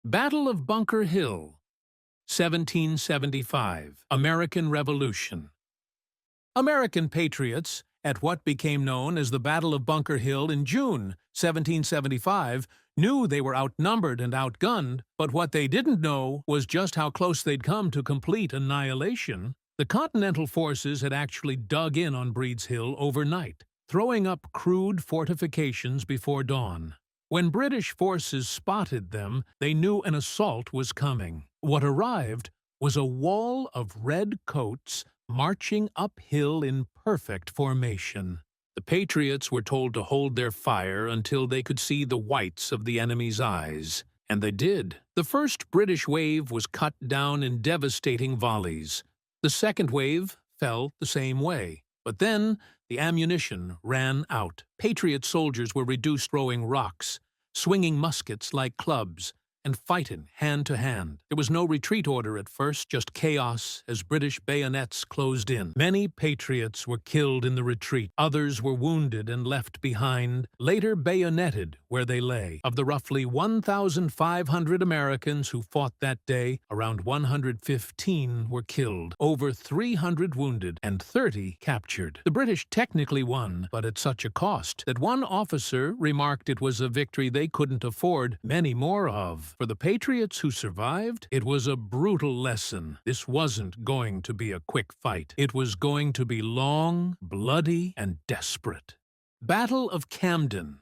Battle of Bunker Hill, 1775, American Revolution. American patriots, at what became known as the Battle of Bunker Hill in June 1775, knew they were outnumbered and outgunned, but what they didn't know was just how close they'd come to complete annihilation. The Continental forces had actually dug in on Breed's Hill overnight, throwing up crude fortifications before dawn. When British forces spotted them, they knew an assault was coming. What arrived was a wall of red coats marching uphill in perfect formation. The Patriots were told to hold their fire until they could see the whites of the enemy's eyes. And they did. The first British wave was cut down in devastating volleys. The second wave fell the same way. But then the ammunition ran out. Patriot soldiers were reduced throwing rocks, swinging muskets like clubs, and fighting hand to hand. There was no retreat order at first, just chaos as British bayonets closed in. Many Patriots were killed in the retreat. Others were wounded and left behind, later bayoneted where they lay. Of the roughly 1,500 Americans who fought that day, around 115 were killed, over 300 wounded, and 30 captured. The British technically won, but at such a cost that one officer remarked it was a victory they couldn't afford many more of. For the Patriots who survived, it was a brutal lesson. This wasn't going to be a quick fight. It was going to be long, bloody, and desperate. Battle of Camden,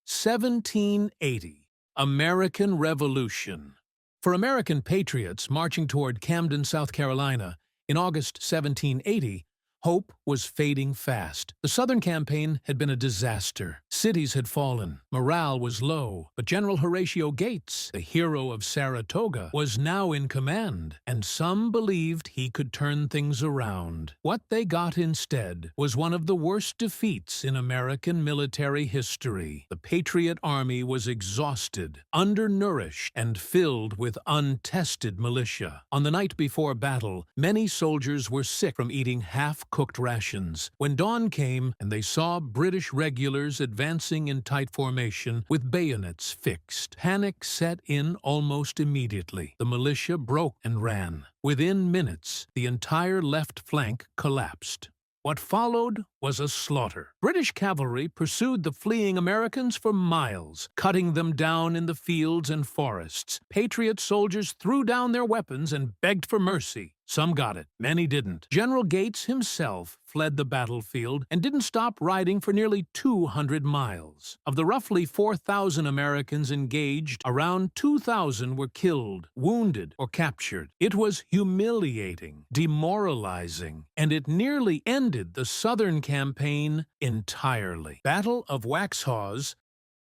1780, American Revolution. For American patriots marching toward Camden, South Carolina, in August 1780, hope was fading fast. The Southern campaign had been a disaster. Cities had fallen. Morale was low. But General Horatio Gates, the hero of Saratoga, was now in command, and some believed he could turn things around. What they got instead was one of the worst defeats in American military history. The Patriot Army was exhausted, undernourished, and filled with untested militia. On the night before battle, many soldiers were sick from eating half-cooked rations. When dawn came and they saw British regulars advancing in tight formation with bayonets fixed, panic set in almost immediately. The militia broke and ran. Within minutes, the entire left flank collapsed. What followed was a slaughter. British cavalry pursued the fleeing Americans for miles, cutting them down in the fields and forests. Patriot soldiers threw down their weapons and begged for mercy. Some got it, many didn't. General Gates himself fled the battlefield and didn't stop riding for nearly 200 miles. Of the roughly 4,000 Americans engaged, around 2,000 were killed, wounded, or captured. It was humiliating, demoralizing, and it nearly ended the Southern campaign entirely. Battle of Waxhaws,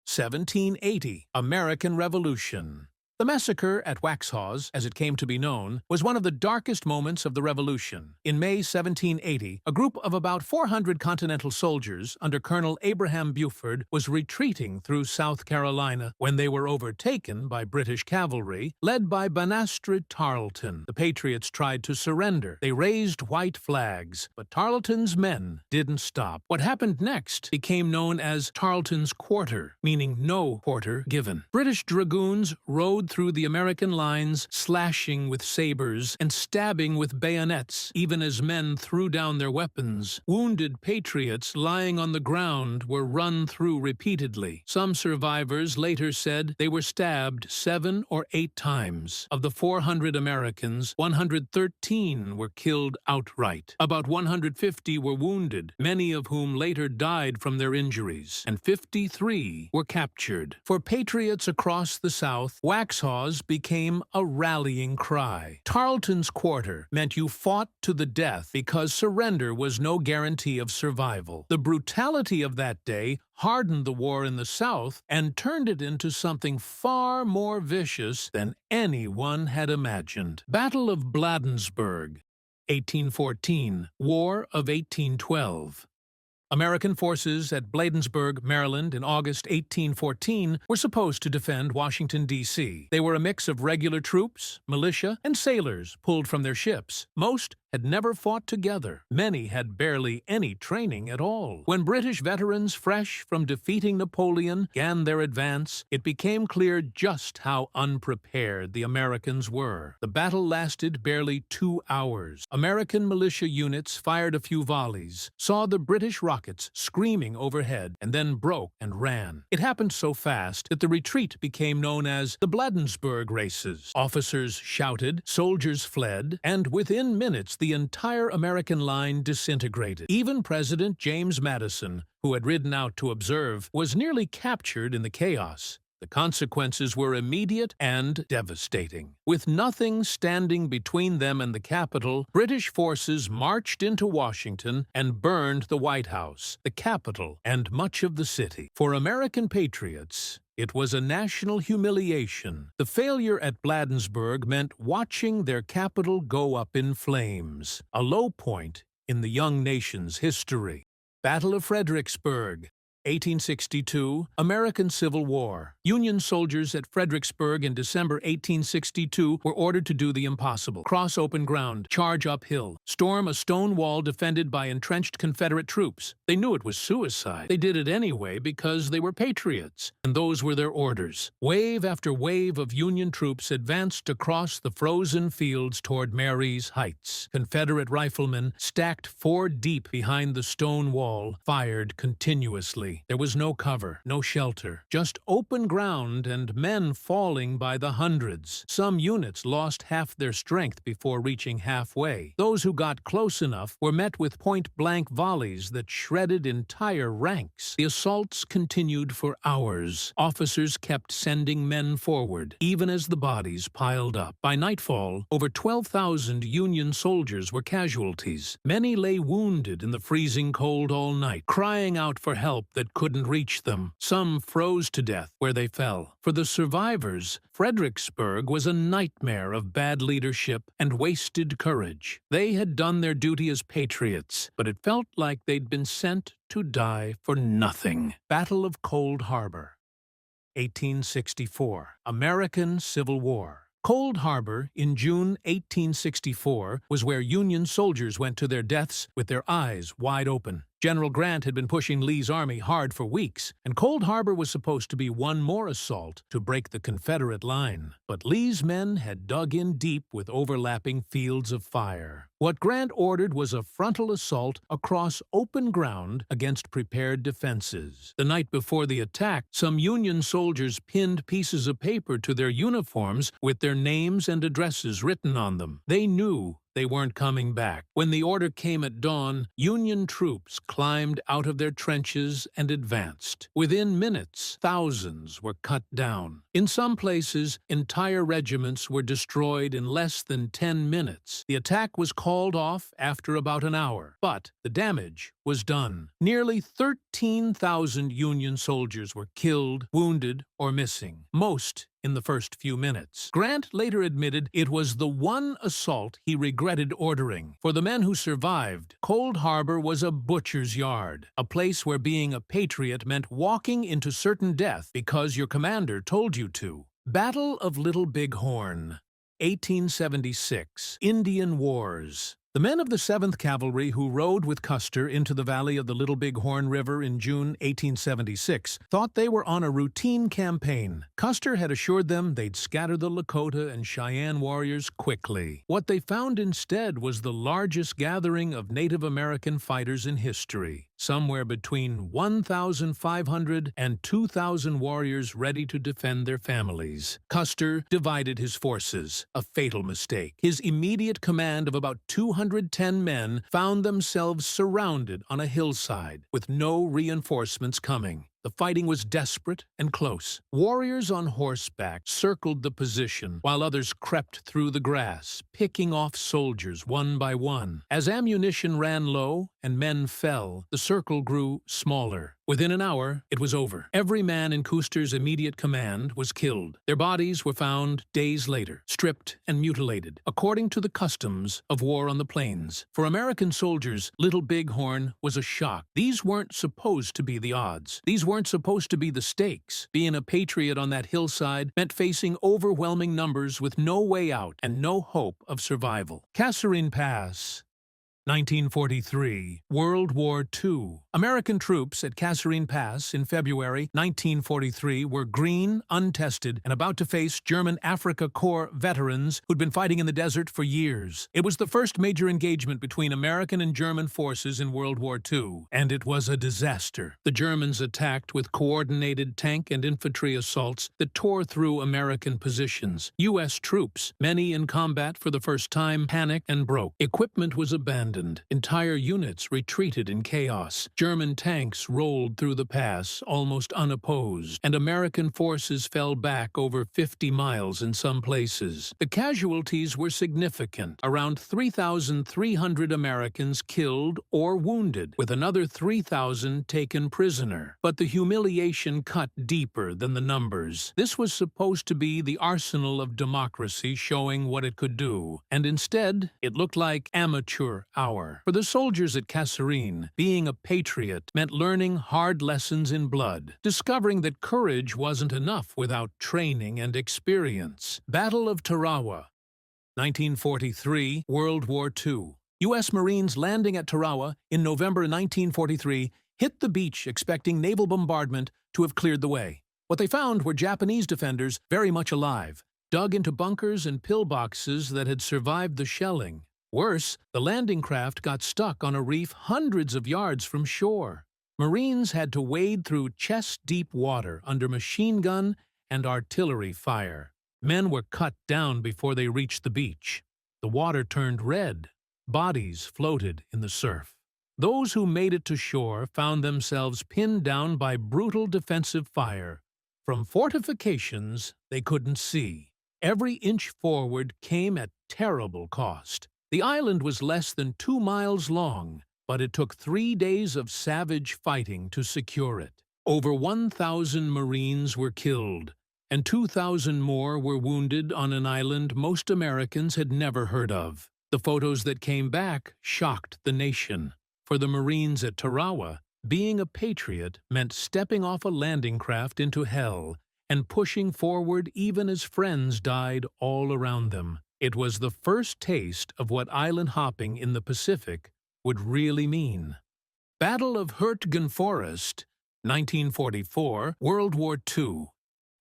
1780, American Revolution. The massacre at Waxhaws, as it came to be known, was one of the darkest moments of the Revolution. In May 1780, a group of about 400 Continental soldiers under Colonel Abraham Buford was retreating through South Carolina when they were overtaken by British cavalry, led by Banastre Tarleton. The Patriots tried to surrender. They raised white flags, but Tarleton's men didn't stop. What happened next became known as Tarleton's Quarter, meaning no quarter given. British dragoons rode through the American lines, slashing with sabers and stabbing with bayonets, even as men threw down their weapons. Wounded patriots lying on the ground were run through repeatedly. Some survivors later said they were stabbed 7 or 8 times. Of the 400 Americans, 113 were killed outright. About 150 were wounded, many of whom later died from their injuries, and 53 were captured. For patriots across the South, Waxhaws became a rallying cry. Tarleton's Quarter meant you fought to the death because surrender was no guarantee of survival. The brutality of that day hardened the war in the South and turned it into something far more vicious than anyone had imagined. Battle of Bladensburg, 1814, War of 1812. American forces at Bladensburg, Maryland, in August 1814 were supposed to defend Washington, D.C. They were a mix of regular troops, militia, and sailors pulled from their ships. Most had never fought together. Many had barely any training at all. When British veterans fresh from defeating Napoleon began their advance, it became clear just how unprepared the Americans were. The battle lasted barely 2 hours. American militia units fired a few volleys, saw the British rockets screaming overhead, and then broke and ran. It happened so fast that the retreat became known as the Bladensburg races. Officers shouted, soldiers fled, and within minutes the entire American line disintegrated. Even President James Madison, who had ridden out to observe, was nearly captured in the chaos. The consequences were immediate and devastating. With nothing standing between them and the capital, British forces marched into Washington and burned the White House, the Capitol, and much of the city. For American patriots, it was a national humiliation. The failure at Bladensburg meant watching their capital go up in flames, a low point in the young nation's history. Battle of Fredericksburg, 1862, American Civil War. Union soldiers at Fredericksburg in December 1862 were ordered to do the impossible: cross open ground, charge uphill, storm a stone wall defended by entrenched Confederate troops. They knew it was suicide. They did it anyway because they were patriots, and those were their orders. Wave after wave of Union troops advanced across the frozen fields toward Marye's Heights. Confederate riflemen, stacked 4 deep behind the stone wall, fired continuously. There was no cover, no shelter, just open ground and men falling by the hundreds. Some units lost half their strength before reaching halfway. Those who got close enough were met with point-blank volleys that shredded entire ranks. The assaults continued for hours. Officers kept sending men forward, even as the bodies piled up. By nightfall, over 12,000 Union soldiers were casualties. Many lay wounded in the freezing cold all night, crying out for help that couldn't reach them. Some froze to death where they fell. For the survivors, Fredericksburg was a nightmare of bad leadership and wasted courage. They had done their duty as patriots, but it felt like they'd been sent to die for nothing. Battle of Cold Harbor, 1864, American Civil War. Cold Harbor in June 1864 was where Union soldiers went to their deaths with their eyes wide open. General Grant had been pushing Lee's army hard for weeks, and Cold Harbor was supposed to be one more assault to break the Confederate line. But Lee's men had dug in deep with overlapping fields of fire. What Grant ordered was a frontal assault across open ground against prepared defenses. The night before the attack, some Union soldiers pinned pieces of paper to their uniforms with their names and addresses written on them. They knew they weren't coming back. When the order came at dawn, Union troops climbed out of their trenches and advanced. Within minutes, thousands were cut down. In some places, entire regiments were destroyed in less than 10 minutes. The attack was called off after about an hour, but the damage was done. Nearly 13,000 Union soldiers were killed, wounded, or missing, most in the first few minutes. Grant later admitted it was the one assault he regretted ordering. For the men who survived, Cold Harbor was a butcher's yard, a place where being a patriot meant walking into certain death because your commander told you to. Battle of Little Big Horn, 1876, Indian Wars. The men of the 7th Cavalry who rode with Custer into the valley of the Little Big Horn River in June 1876 thought they were on a routine campaign. Custer had assured them they'd scatter the Lakota and Cheyenne warriors quickly. What they found instead was the largest gathering of Native American fighters in history. Somewhere between 1,500 and 2,000 warriors ready to defend their families. Custer divided his forces, a fatal mistake. His immediate command of about 210 men found themselves surrounded on a hillside, with no reinforcements coming. The fighting was desperate and close. Warriors on horseback circled the position, while others crept through the grass, picking off soldiers one by one. As ammunition ran low and men fell, the circle grew smaller. Within an hour, it was over. Every man in Custer's immediate command was killed. Their bodies were found days later, stripped and mutilated, according to the customs of war on the plains. For American soldiers, Little Bighorn was a shock. These weren't supposed to be the odds. These weren't supposed to be the stakes. Being a patriot on that hillside meant facing overwhelming numbers with no way out and no hope of survival. Kasserine Pass, 1943, World War II. American troops at Kasserine Pass in February 1943 were green, untested, and about to face German Afrika Korps veterans who'd been fighting in the desert for years. It was the first major engagement between American and German forces in World War II, and it was a disaster. The Germans attacked with coordinated tank and infantry assaults that tore through American positions. U.S. troops, many in combat for the first time, panicked and broke. Equipment was abandoned. Entire units retreated in chaos. German tanks rolled through the pass almost unopposed, and American forces fell back over 50 miles in some places. The casualties were significant. Around 3,300 Americans killed or wounded, with another 3,000 taken prisoner. But the humiliation cut deeper than the numbers. This was supposed to be the arsenal of democracy showing what it could do, and instead, it looked like amateur hour. For the soldiers at Kasserine, being a patriot meant learning hard lessons in blood, discovering that courage wasn't enough without training and experience. Battle of Tarawa, 1943, World War II. U.S. Marines landing at Tarawa in November 1943 hit the beach expecting naval bombardment to have cleared the way. What they found were Japanese defenders very much alive, dug into bunkers and pillboxes that had survived the shelling. Worse, the landing craft got stuck on a reef hundreds of yards from shore. Marines had to wade through chest-deep water under machine gun and artillery fire. Men were cut down before they reached the beach. The water turned red. Bodies floated in the surf. Those who made it to shore found themselves pinned down by brutal defensive fire from fortifications they couldn't see. Every inch forward came at terrible cost. The island was less than 2 miles long, but it took 3 days of savage fighting to secure it. Over 1,000 Marines were killed, and 2,000 more were wounded on an island most Americans had never heard of. The photos that came back shocked the nation. For the Marines at Tarawa, being a patriot meant stepping off a landing craft into hell and pushing forward even as friends died all around them. It was the first taste of what island hopping in the Pacific would really mean. Battle of Hurtgen Forest, 1944, World War II.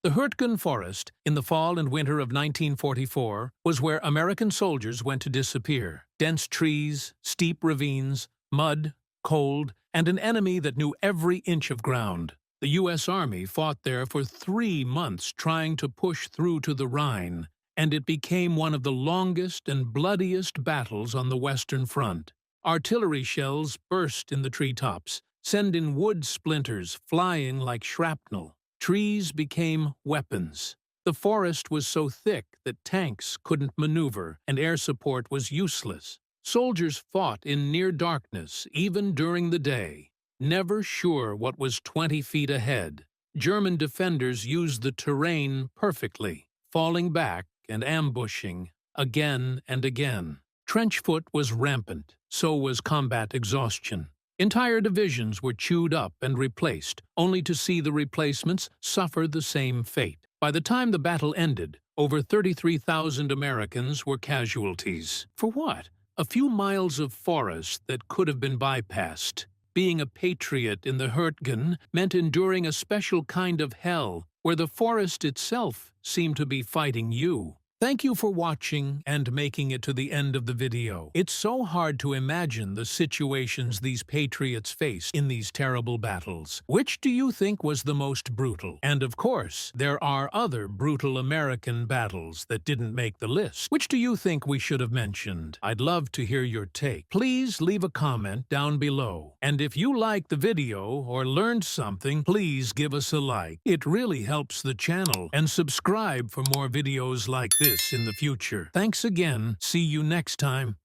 The Hurtgen Forest, in the fall and winter of 1944, was where American soldiers went to disappear. Dense trees, steep ravines, mud, cold, and an enemy that knew every inch of ground. The U.S. Army fought there for 3 months trying to push through to the Rhine, and it became one of the longest and bloodiest battles on the Western Front. Artillery shells burst in the treetops, sending wood splinters flying like shrapnel. Trees became weapons. The forest was so thick that tanks couldn't maneuver, and air support was useless. Soldiers fought in near darkness, even during the day, never sure what was 20 feet ahead. German defenders used the terrain perfectly, falling back and ambushing again and again. Trench foot was rampant, so was combat exhaustion. Entire divisions were chewed up and replaced, only to see the replacements suffer the same fate. By the time the battle ended, over 33,000 Americans were casualties. For what? A few miles of forest that could have been bypassed. Being a patriot in the Hurtgen meant enduring a special kind of hell, where the forest itself seemed to be fighting you. Thank you for watching and making it to the end of the video. It's so hard to imagine the situations these patriots faced in these terrible battles. Which do you think was the most brutal? And of course, there are other brutal American battles that didn't make the list. Which do you think we should have mentioned? I'd love to hear your take. Please leave a comment down below. And if you liked the video or learned something, please give us a like. It really helps the channel. And subscribe for more videos like this in the future. Thanks again. See you next time.